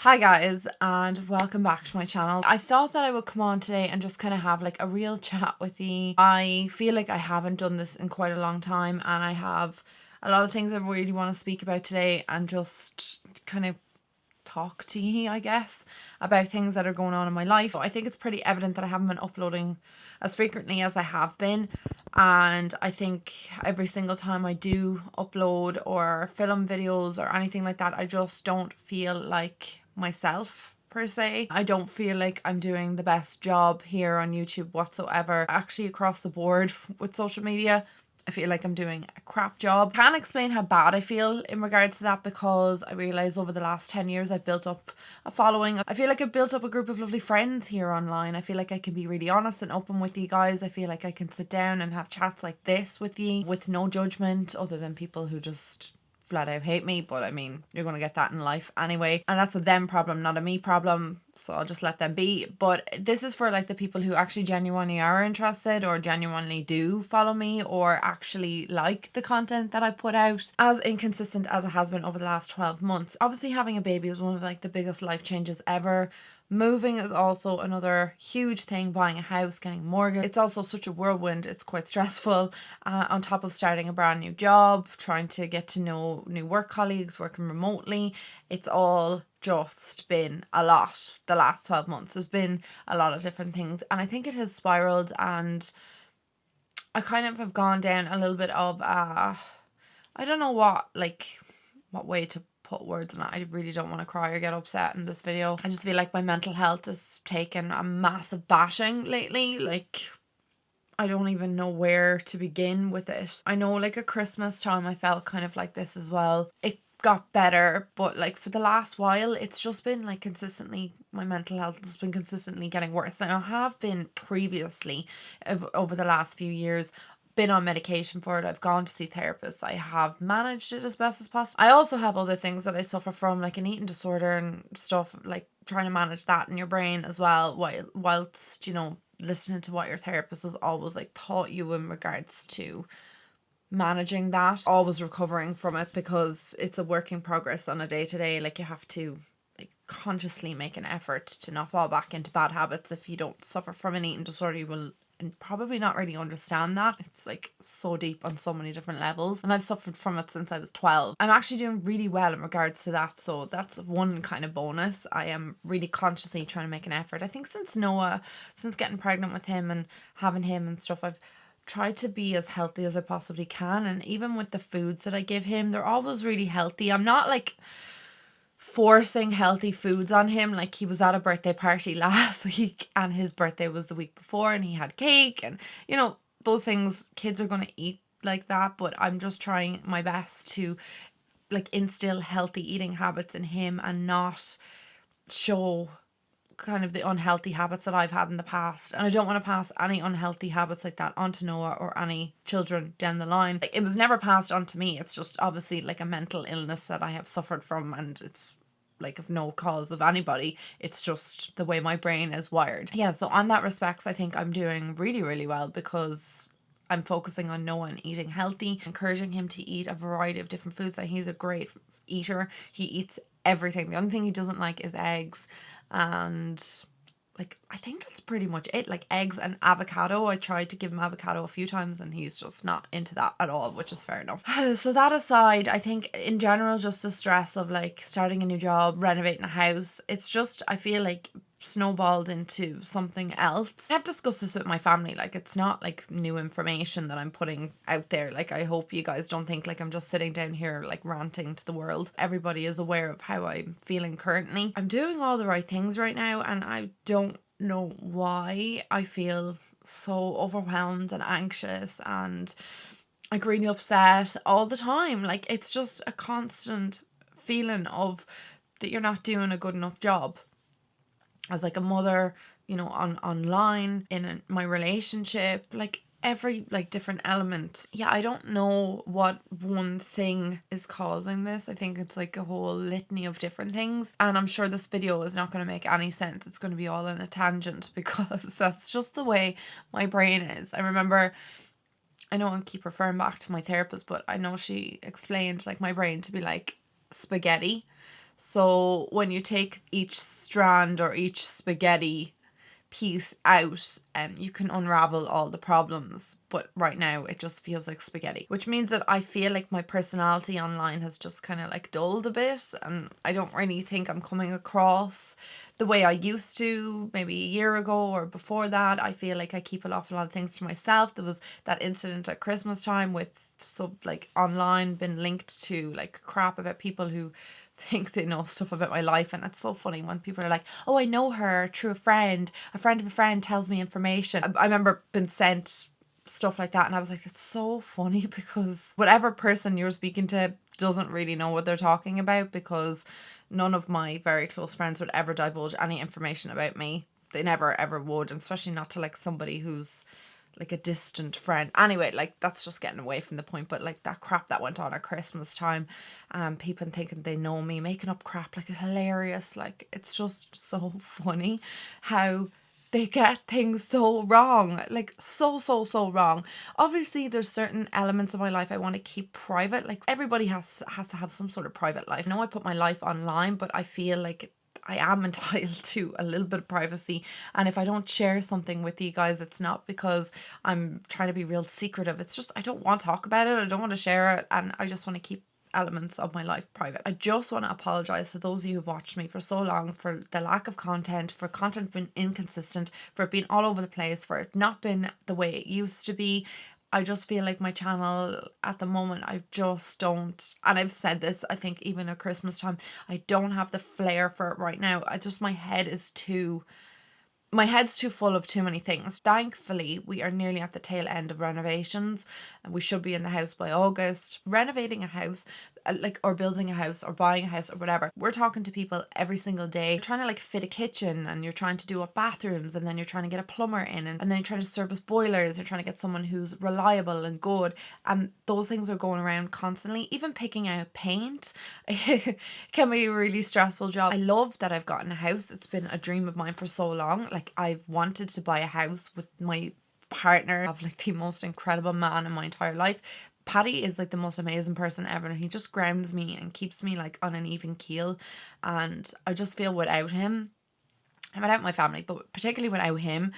Hi guys, and welcome back to my channel. I thought that I would come on today and just kind of have like a real chat with you. I feel like I haven't done this in quite a long time, and I have a lot of things I really want to speak about today and just kind of talk to you, I guess, about things that are going on in my life. I think it's pretty evident that I haven't been uploading as frequently as I have been, and I think every single time I do upload or film videos or anything like that, I just don't feel like myself per se. I don't feel like I'm doing the best job here on YouTube whatsoever. Actually, across the board with social media, I feel like I'm doing a crap job. Can't explain how bad I feel in regards to that, because I realise over the last 10 years I've built up a following. I feel like I've built up a group of lovely friends here online. I feel like I can be really honest and open with you guys. I feel like I can sit down and have chats like this with you with no judgment, other than people who just flat out hate me. But I mean, you're gonna get that in life anyway, and that's a them problem, not a me problem, so I'll just let them be. But this is for like the people who actually genuinely are interested or genuinely do follow me or actually like the content that I put out, as inconsistent as it has been over the last 12 months. Obviously, having a baby is one of like the biggest life changes ever. Moving is also another huge thing. Buying a house, getting a mortgage. It's also such a whirlwind. It's quite stressful. On top of starting a brand new job, trying to get to know new work colleagues, working remotely. It's all just been a lot the last 12 months. There's been a lot of different things, and I think it has spiraled, and I kind of have gone down a little bit of I don't know what way to put words on it. I really don't want to cry or get upset in this video. I just feel like my mental health has taken a massive bashing lately. Like, I don't even know where to begin with it. I know like at Christmas time I felt kind of like this as well. It got better, but like for the last while it's just been like consistently, my mental health has been consistently getting worse. Now, I have been previously over the last few years been on medication for it. I've gone to see therapists. I have managed it as best as possible. I also have other things that I suffer from, like an eating disorder and stuff, like trying to manage that in your brain as well, whilst, you know, listening to what your therapist has always like taught you in regards to managing that, always recovering from it, because it's a work in progress on a day-to-day. Like, you have to like consciously make an effort to not fall back into bad habits. If you don't suffer from an eating disorder, you will probably not really understand that. It's like so deep on so many different levels, and I've suffered from it since I was 12. I'm actually doing really well in regards to that, so that's one kind of bonus. I am really consciously trying to make an effort. I think since getting pregnant with him and having him and stuff, I've tried to be as healthy as I possibly can, and even with the foods that I give him, they're always really healthy. I'm not like forcing healthy foods on him. Like, he was at a birthday party last week and his birthday was the week before, and he had cake, and you know, those things kids are going to eat like that. But I'm just trying my best to like instill healthy eating habits in him and not show kind of the unhealthy habits that I've had in the past. And I don't want to pass any unhealthy habits like that onto Noah or any children down the line. Like, it was never passed on to me. It's just obviously like a mental illness that I have suffered from, and it's like of no cause of anybody. It's just the way my brain is wired. Yeah, so on that respects, I think I'm doing really, really well, because I'm focusing on Noah and eating healthy, encouraging him to eat a variety of different foods. Like, he's a great eater. He eats everything. The only thing he doesn't like is eggs, and like, I think that's pretty much it. Like, eggs and avocado. I tried to give him avocado a few times and he's just not into that at all, which is fair enough. So that aside, I think in general, just the stress of like starting a new job, renovating a house, it's just, I feel like, snowballed into something else. I've discussed this with my family. Like, it's not like new information that I'm putting out there. Like, I hope you guys don't think like I'm just sitting down here like ranting to the world. Everybody is aware of how I'm feeling currently. I'm doing all the right things right now, and I don't know why I feel so overwhelmed and anxious and like really upset all the time. Like, it's just a constant feeling of that you're not doing a good enough job as like a mother, you know, online, in my relationship, like every like different element. Yeah, I don't know what one thing is causing this. I think it's like a whole litany of different things, and I'm sure this video is not going to make any sense. It's going to be all in a tangent, because that's just the way my brain is. I remember, I know I keep referring back to my therapist, but I know she explained like my brain to be like spaghetti. So when you take each strand or each spaghetti piece out, you can unravel all the problems. But right now it just feels like spaghetti, which means that I feel like my personality online has just kind of like dulled a bit, and I don't really think I'm coming across the way I used to maybe a year ago or before that. I feel like I keep an awful lot of things to myself. There was that incident at Christmas time with like online been linked to like crap about people who think they know stuff about my life, and it's so funny when people are like, oh, I know her through a friend of a friend tells me information. I remember being sent stuff like that, and I was like, it's so funny, because whatever person you're speaking to doesn't really know what they're talking about, because none of my very close friends would ever divulge any information about me. They never ever would, and especially not to like somebody who's like a distant friend. Anyway, like that's just getting away from the point, but like that crap that went on at Christmas time, people thinking they know me, making up crap, like it's hilarious. Like it's just so funny how they get things so wrong, like so wrong. Obviously there's certain elements of my life I want to keep private. Like everybody has to have some sort of private life. I know I put my life online, but I feel like I am entitled to a little bit of privacy. And if I don't share something with you guys, it's not because I'm trying to be real secretive. It's just I don't want to talk about it. I don't want to share it. And I just want to keep elements of my life private. I just want to apologize to those of you who've watched me for so long for the lack of content, for content being inconsistent, for it being all over the place, for it not being the way it used to be. I just feel like my channel at the moment, I just don't, and I've said this, I think even at Christmas time, I don't have the flair for it right now. My head's too full of too many things. Thankfully, we are nearly at the tail end of renovations, and we should be in the house by August. Renovating a house, or building a house or buying a house or whatever, we're talking to people every single day. You're trying to like fit a kitchen, and you're trying to do up bathrooms, and then you're trying to get a plumber in, and then you're trying to service boilers. You're trying to get someone who's reliable and good, and those things are going around constantly. Even picking out paint can be a really stressful job. I love that I've gotten a house. It's been a dream of mine for so long. Like I've wanted to buy a house with my partner, of like the most incredible man in my entire life. Paddy is like the most amazing person ever, and he just grounds me and keeps me like on an even keel. And I just feel without him, and without my family, but particularly without him,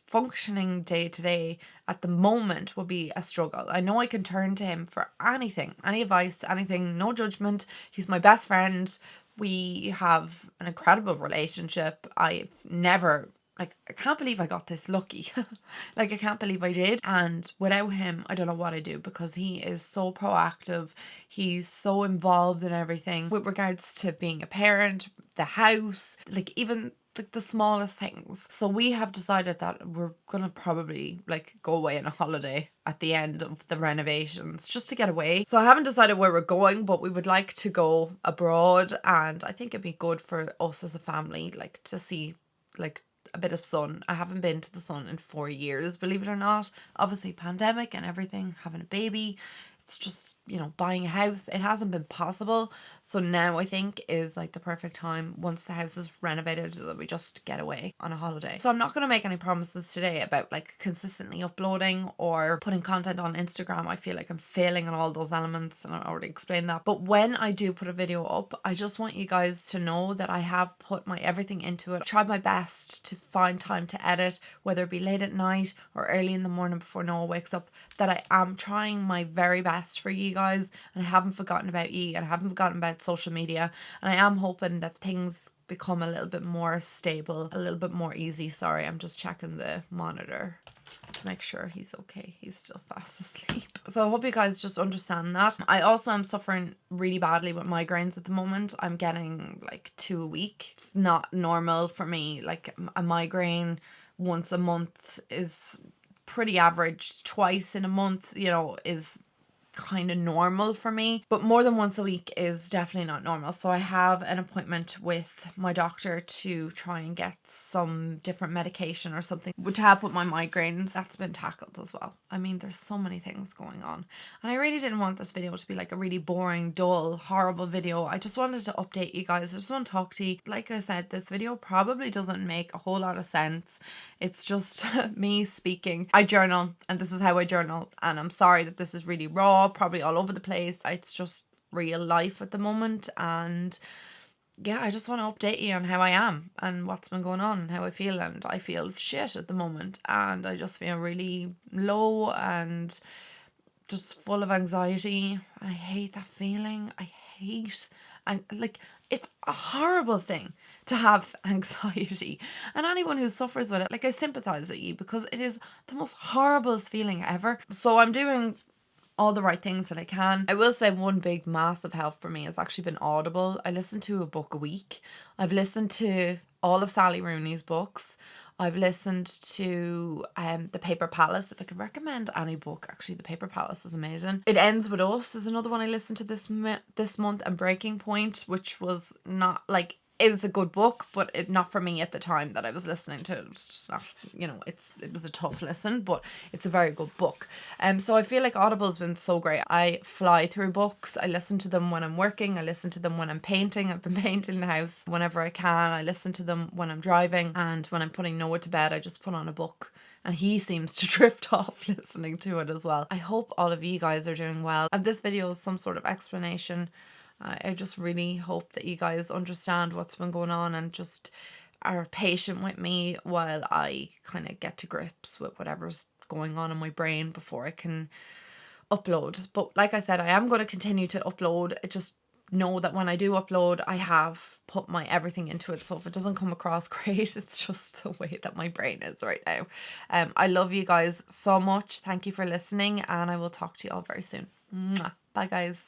functioning day to day at the moment will be a struggle. I know I can turn to him for anything, any advice, anything, no judgment. He's my best friend. We have an incredible relationship. I've never, like, I can't believe I got this lucky. Like, I can't believe I did. And without him, I don't know what I do, because he is so proactive. He's so involved in everything with regards to being a parent, the house, like even like the smallest things. So we have decided that we're gonna probably like go away on a holiday at the end of the renovations, just to get away. So I haven't decided where we're going, but we would like to go abroad, and I think it'd be good for us as a family, like to see like a bit of sun. I haven't been to the sun in 4 years, believe it or not. Obviously pandemic and everything, having a baby, it's just, you know, buying a house, it hasn't been possible. So now I think is like the perfect time, once the house is renovated, that we just get away on a holiday. So I'm not going to make any promises today about like consistently uploading or putting content on Instagram. I feel like I'm failing on all those elements, and I already explained that. But when I do put a video up, I just want you guys to know that I have put my everything into it. I tried my best to find time to edit, whether it be late at night or early in the morning before Noah wakes up, that I am trying my very best for you guys, and I haven't forgotten about you, and I haven't forgotten about social media, and I am hoping that things become a little bit more stable, a little bit more easy. Sorry, I'm just checking the monitor to make sure he's okay. He's still fast asleep. So I hope you guys just understand that. I also am suffering really badly with migraines at the moment. I'm getting like 2 a week. It's not normal for me. Like a migraine once a month is pretty average. Twice in a month, you know, is kind of normal for me, but more than once a week is definitely not normal. So I have an appointment with my doctor to try and get some different medication or something to help with my migraines. That's been tackled as well. I mean, there's so many things going on, and I really didn't want this video to be like a really boring, dull, horrible video. I just wanted to update you guys. I just want to talk to you. Like I said, this video probably doesn't make a whole lot of sense. It's just me speaking. I journal, and this is how I journal, and I'm sorry that this is really raw, probably all over the place. It's just real life at the moment, and yeah, I just want to update you on how I am and what's been going on and how I feel. And I feel shit at the moment, and I just feel really low and just full of anxiety. And I hate that feeling. I hate, and like, it's a horrible thing to have anxiety. And anyone who suffers with it, like, I sympathize with you, because it is the most horriblest feeling ever. So I'm doing all the right things that I can. I will say one big massive help for me has actually been Audible. I listen to a book a week. I've listened to all of Sally Rooney's books. I've listened to The Paper Palace. If I could recommend any book, actually The Paper Palace is amazing. It Ends With Us is another one I listened to this month, and Breaking Point, which was not like, it was a good book, but not for me at the time that I was listening to it. It was just not, it was a tough listen, but it's a very good book. So I feel like Audible's been so great. I fly through books. I listen to them when I'm working. I listen to them when I'm painting. I've been painting the house whenever I can. I listen to them when I'm driving, and when I'm putting Noah to bed, I just put on a book. And he seems to drift off listening to it as well. I hope all of you guys are doing well. And this video is some sort of explanation. I just really hope that you guys understand what's been going on and just are patient with me while I kind of get to grips with whatever's going on in my brain before I can upload. But like I said, I am going to continue to upload. Just know that when I do upload, I have put my everything into it. So if it doesn't come across great, it's just the way that my brain is right now. I love you guys so much. Thank you for listening, and I will talk to you all very soon. Mwah. Bye guys.